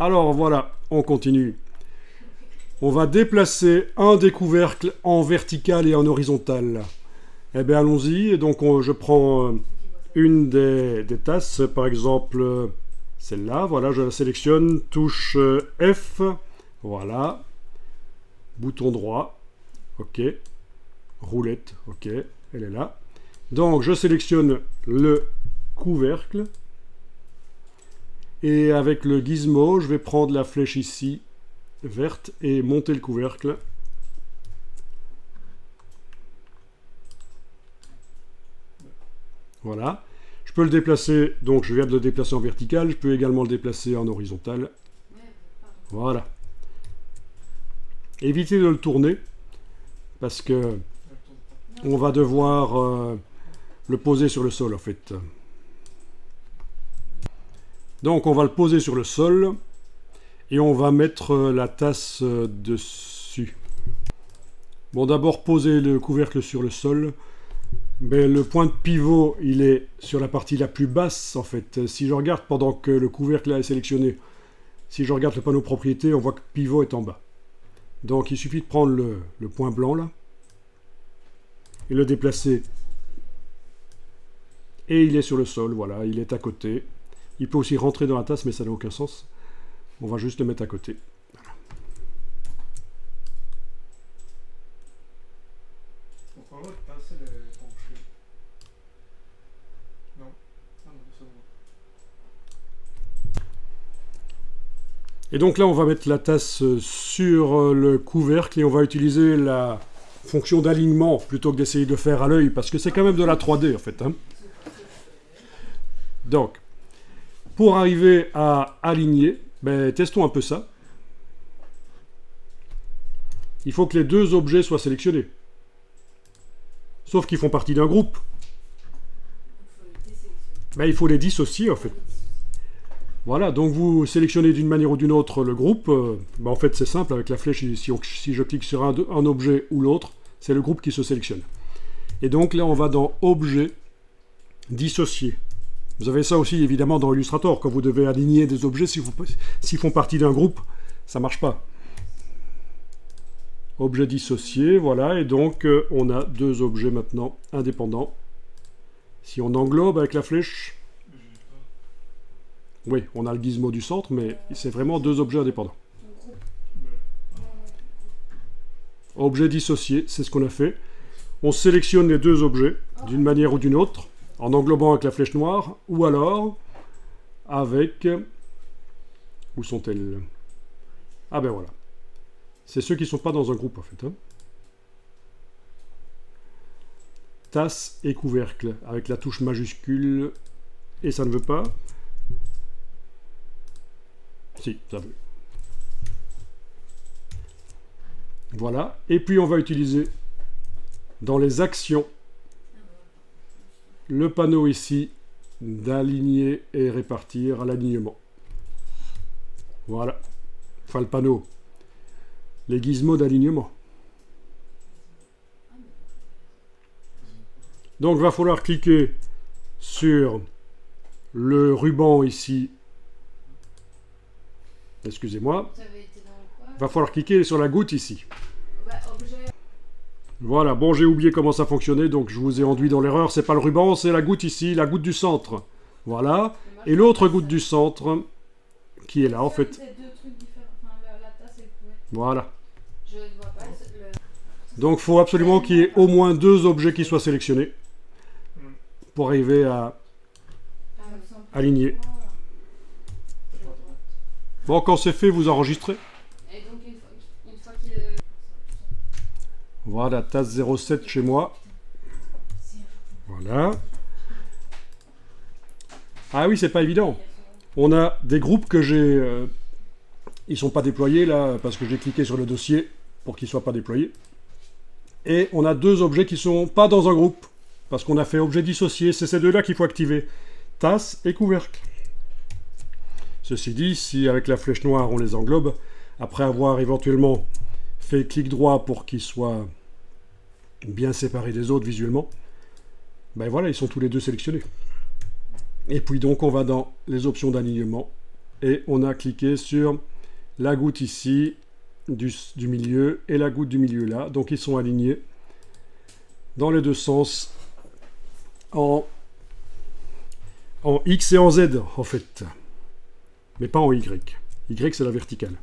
Alors voilà, on continue. On va déplacer un des couvercles en vertical et en horizontal. Eh bien, allons-y. Et donc, je prends une des tasses, par exemple celle-là. Voilà, je la sélectionne. Touche F. Voilà. Bouton droit. OK. Roulette. OK. Elle est là. Donc, je sélectionne le couvercle. Et avec le gizmo, je vais prendre la flèche ici, verte, et monter le couvercle. Voilà. Je peux le déplacer, donc je viens de le déplacer en vertical, je peux également le déplacer en horizontal. Voilà. Évitez de le tourner, parce que on va devoir le poser sur le sol en fait. Donc on va le poser sur le sol, et on va mettre la tasse dessus. Bon, d'abord poser le couvercle sur le sol. Ben, le point de pivot, il est sur la partie la plus basse, en fait. Si je regarde pendant que le couvercle est sélectionné, si je regarde le panneau propriété, on voit que le pivot est en bas. Donc, il suffit de prendre le point blanc, là, et le déplacer. Et il est sur le sol, voilà, il est à côté. Il peut aussi rentrer dans la tasse, mais ça n'a aucun sens. On va juste le mettre à côté. Voilà. Pourquoi pas passer le pencher? Non. Ah non, c'est bon. Et donc là, on va mettre la tasse sur le couvercle et on va utiliser la fonction d'alignement plutôt que d'essayer de faire à l'œil, parce que c'est quand même de la 3D en fait. Hein. Donc, pour arriver à aligner, ben, testons un peu ça. Il faut que les deux objets soient sélectionnés. Sauf qu'ils font partie d'un groupe. Ben, il faut les dissocier en fait. Voilà, donc vous sélectionnez d'une manière ou d'une autre le groupe. Ben, en fait, c'est simple, avec la flèche, si je clique sur un objet ou l'autre, c'est le groupe qui se sélectionne. Et donc là, on va dans Objet, Dissocier. Vous avez ça aussi évidemment dans Illustrator, quand vous devez aligner des objets, s'ils font partie d'un groupe, ça ne marche pas. Objet dissocié, voilà, et donc on a deux objets maintenant indépendants. Si on englobe avec la flèche, oui, on a le gizmo du centre, mais c'est vraiment deux objets indépendants. Objet dissocié, c'est ce qu'on a fait. On sélectionne les deux objets d'une manière ou d'une autre, en englobant avec la flèche noire, ou alors avec... Où sont-elles? Ah ben voilà. C'est ceux qui ne sont pas dans un groupe en fait. Hein. Tasse et couvercle, avec la touche majuscule, et ça ne veut pas. Si, ça veut. Voilà, et puis on va utiliser dans les actions le panneau ici d'aligner et répartir à l'alignement. Voilà. Enfin, le panneau. Les gizmos d'alignement. Donc, il va falloir cliquer sur le ruban ici. Excusez-moi. Il va falloir cliquer sur la goutte ici. Voilà, bon, j'ai oublié comment ça fonctionnait, donc je vous ai enduit dans l'erreur. C'est pas le ruban, c'est la goutte ici, la goutte du centre. Voilà. Et l'autre goutte du centre, qui est là, en fait. Voilà. Donc, il faut absolument qu'il y ait au moins deux objets qui soient sélectionnés pour arriver à aligner. Bon, quand c'est fait, vous enregistrez. Voilà, tasse 07 chez moi. Voilà. Ah oui, c'est pas évident. On a des groupes que j'ai... ils sont pas déployés là, parce que j'ai cliqué sur le dossier pour qu'ils soient pas déployés. Et on a deux objets qui sont pas dans un groupe, parce qu'on a fait objet dissocié. C'est ces deux-là qu'il faut activer. Tasse et couvercle. Ceci dit, si avec la flèche noire on les englobe, après avoir éventuellement fait clic droit pour qu'ils soient bien séparés des autres visuellement, ben voilà, ils sont tous les deux sélectionnés. Et puis donc on va dans les options d'alignement, et on a cliqué sur la goutte ici du milieu et la goutte du milieu là. Donc ils sont alignés dans les deux sens en X et en Z en fait, mais pas en Y. Y c'est la verticale.